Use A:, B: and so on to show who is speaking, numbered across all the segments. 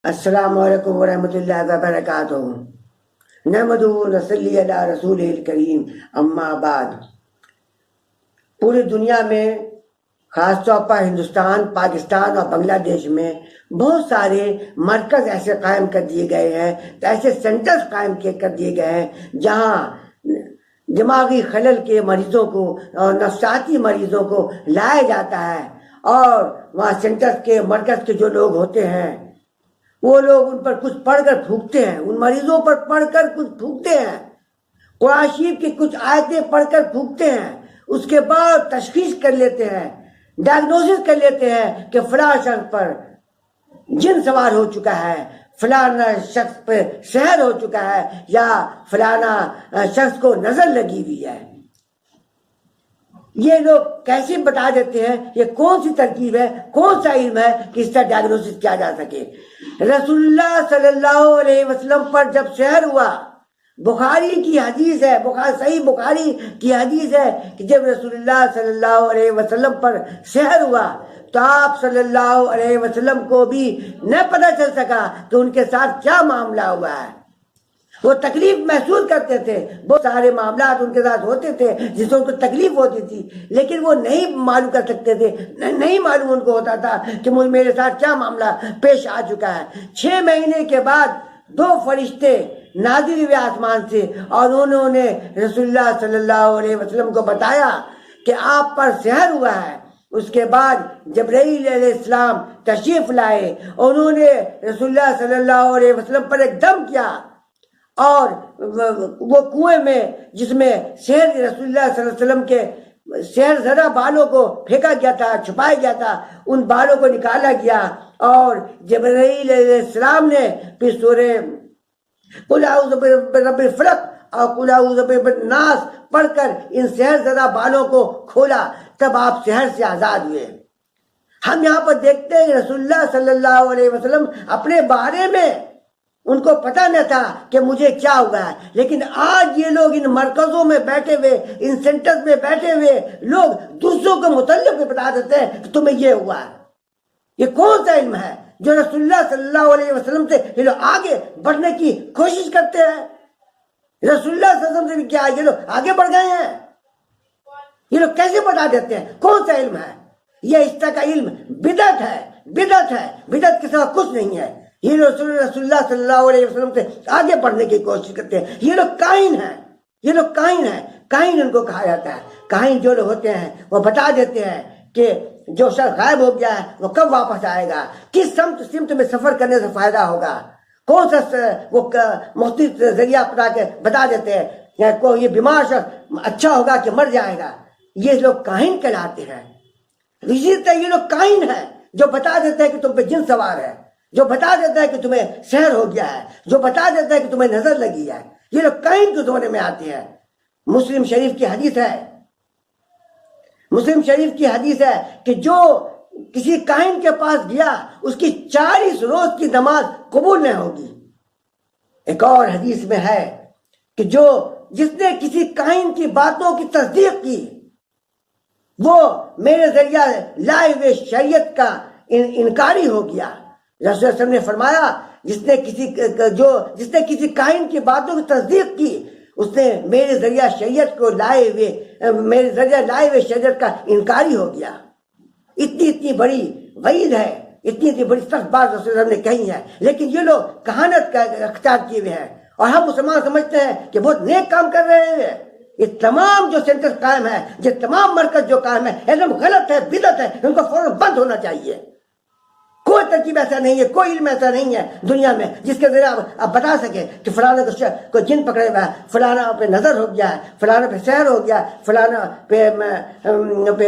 A: السلام علیکم ورحمۃ اللہ وبرکاتہ۔ نحمدہ ونصلی علی رسول الکریم، اما بعد۔ پوری دنیا میں، خاص طور پر ہندوستان، پاکستان اور بنگلہ دیش میں بہت سارے مرکز ایسے قائم کر دیے گئے ہیں، ایسے سینٹرز قائم کر دیے گئے ہیں جہاں دماغی خلل کے مریضوں کو اور نفسیاتی مریضوں کو لایا جاتا ہے، اور وہاں سینٹرز کے مرکز کے جو لوگ ہوتے ہیں وہ لوگ ان پر کچھ پڑھ کر پھونکتے ہیں، ان مریضوں پر پڑھ کر کچھ پھونکتے ہیں، قرآن شریف کی کچھ آیتیں پڑھ کر پھونکتے ہیں، اس کے بعد تشخیص کر لیتے ہیں، ڈائگنوسس کر لیتے ہیں کہ فلاں شخص پر جن سوار ہو چکا ہے، فلانا شخص پہ سحر ہو چکا ہے، یا فلانا شخص کو نظر لگی ہوئی ہے۔ یہ لوگ کیسے بتا دیتے ہیں؟ یہ کون سی ترکیب ہے، کون سا علم ہے کہ اس کا ڈائگنوسس کیا جا سکے؟ رسول اللہ صلی اللہ علیہ وسلم پر جب سحر ہوا، بخاری کی حدیث ہے، صحیح بخاری کی حدیث ہے کہ جب رسول اللہ صلی اللہ علیہ وسلم پر سحر ہوا تو آپ صلی اللہ علیہ وسلم کو بھی نہ پتہ چل سکا کہ ان کے ساتھ کیا معاملہ ہوا ہے۔ وہ تکلیف محسوس کرتے تھے، بہت سارے معاملات ان کے ساتھ ہوتے تھے جس سے ان کو تکلیف ہوتی تھی، لیکن وہ نہیں معلوم کر سکتے تھے، نہیں معلوم ان کو ہوتا تھا کہ میرے ساتھ کیا معاملہ پیش آ چکا ہے۔ 6 مہینے کے بعد 2 فرشتے نازل ہوئے آسمان سے، اور انہوں نے رسول اللہ صلی اللہ علیہ وسلم کو بتایا کہ آپ پر سحر ہوا ہے۔ اس کے بعد جبرائیل علیہ السلام تشریف لائے، انہوں نے رسول اللہ صلی اللہ علیہ وسلم پر ایک دم کیا، اور وہ کنویں میں جس میں سحر رسول اللہ صلی اللہ علیہ وسلم کے سحر زدہ بالوں کو پھینکا گیا تھا، چھپایا گیا تھا، ان بالوں کو نکالا گیا، اور جبرائیل علیہ السلام نے پھر سورہ قل اعوذ برب الفلق اور قل اعوذ برب الناس پڑھ کر ان سحر زدہ بالوں کو کھولا، تب آپ سحر سے آزاد ہوئے۔ ہم یہاں پر دیکھتے ہیں رسول اللہ صلی اللہ علیہ وسلم اپنے بارے میں ان کو پتہ نہ تھا کہ مجھے کیا ہوا ہے، لیکن آج یہ لوگ ان مرکزوں میں بیٹھے ہوئے، ان سینٹرز میں بیٹھے ہوئے لوگ دوسروں کو متعلق بھی بتا دیتے ہیں کہ تمہیں یہ ہوا ہے۔ یہ کون سا علم ہے جو رسول اللہ صلی اللہ علیہ وسلم سے یہ لوگ آگے بڑھنے کی کوشش کرتے ہیں؟ رسول اللہ صلی اللہ علیہ وسلم سے بھی کیا یہ لوگ آگے بڑھ گئے ہیں؟ یہ لوگ کیسے بتا دیتے ہیں؟ کون سا علم ہے یہ؟ اس طرح کا علم بدعت ہے، بدعت ہے، بدعت کے سوا کچھ نہیں ہے۔ یہ رسول اللہ صلی اللہ علیہ وسلم سے آگے بڑھنے کی کوشش کرتے ہیں۔ یہ لوگ کاہن ہیں، یہ لوگ کاہن ہیں، کاہن ان کو کہا جاتا ہے۔ کاہن جو لوگ ہوتے ہیں وہ بتا دیتے ہیں کہ جو شخص غائب ہو گیا ہے وہ کب واپس آئے گا، کس سمت میں سفر کرنے سے فائدہ ہوگا، کون سا وہ مختلف ذریعہ اپنا کے بتا دیتے ہیں، یا کوئی یہ بیمار شخص اچھا ہوگا کہ مر جائے گا۔ یہ لوگ کاہن کہلاتے ہیں۔ اسی طرح یہ لوگ کاہن ہیں جو بتا دیتے ہیں کہ تم پہ جن سوار ہے، جو بتا دیتا ہے کہ تمہیں سحر ہو گیا ہے، جو بتا دیتا ہے کہ تمہیں نظر لگی ہے۔ یہ لوگ کاہن کے زمانے میں آتے ہیں۔ مسلم شریف کی حدیث ہے، مسلم شریف کی حدیث ہے کہ جو کسی کاہن کے پاس گیا اس کی 40 روز کی نماز قبول نہیں ہوگی۔ ایک اور حدیث میں ہے کہ جس نے کسی کاہن کی باتوں کی تصدیق کی وہ میرے ذریعہ لائے ہوئے شریعت کا انکاری ہو گیا۔ رسول اللہ صلی اللہ علیہ وسلم نے فرمایا جس نے کسی کاہن کی باتوں کی تصدیق کی اس نے میرے ذریعہ شریعت کو لائے ہوئے شریعت کا انکاری ہو گیا۔ اتنی بڑی وعید ہے، اتنی بڑی سخت بات رسول اللہ نے کہی ہے، لیکن یہ لوگ کہانت کا اختیار کیے ہوئے ہیں، اور ہم مسلمان سمجھتے ہیں کہ بہت نیک کام کر رہے ہیں۔ یہ تمام جو سینٹر قائم ہے، یہ تمام مرکز جو قائم ہے، ایک دم غلط ہے، بدعت ہے، ان کو فوراً بند ہونا چاہیے۔ کوئی ترکیب ایسا نہیں ہے، کوئی علم ایسا نہیں ہے دنیا میں جس کے ذریعے آپ بتا سکیں کہ فلانا کو جن پکڑے ہوا ہے، فلانا پہ نظر ہو گیا ہے، فلانا پہ سحر ہو گیا ہے، فلانا پہ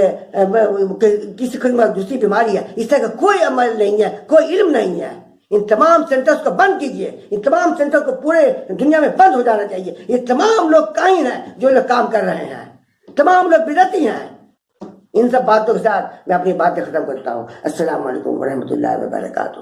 A: کسی قسم کی دوسری بیماری ہے۔ اس طرح کا کوئی عمل نہیں ہے، کوئی علم نہیں ہے۔ ان تمام سینٹرز کو بند کیجئے، ان تمام سینٹر کو پورے دنیا میں بند ہو جانا چاہیے۔ یہ تمام لوگ کاہن ہیں جو لوگ کام کر رہے ہیں، تمام لوگ بدعتی ہیں۔ ان سب باتوں کے ساتھ میں اپنی باتیں ختم کرتا ہوں۔ السلام علیکم ورحمۃ اللہ وبرکاتہ۔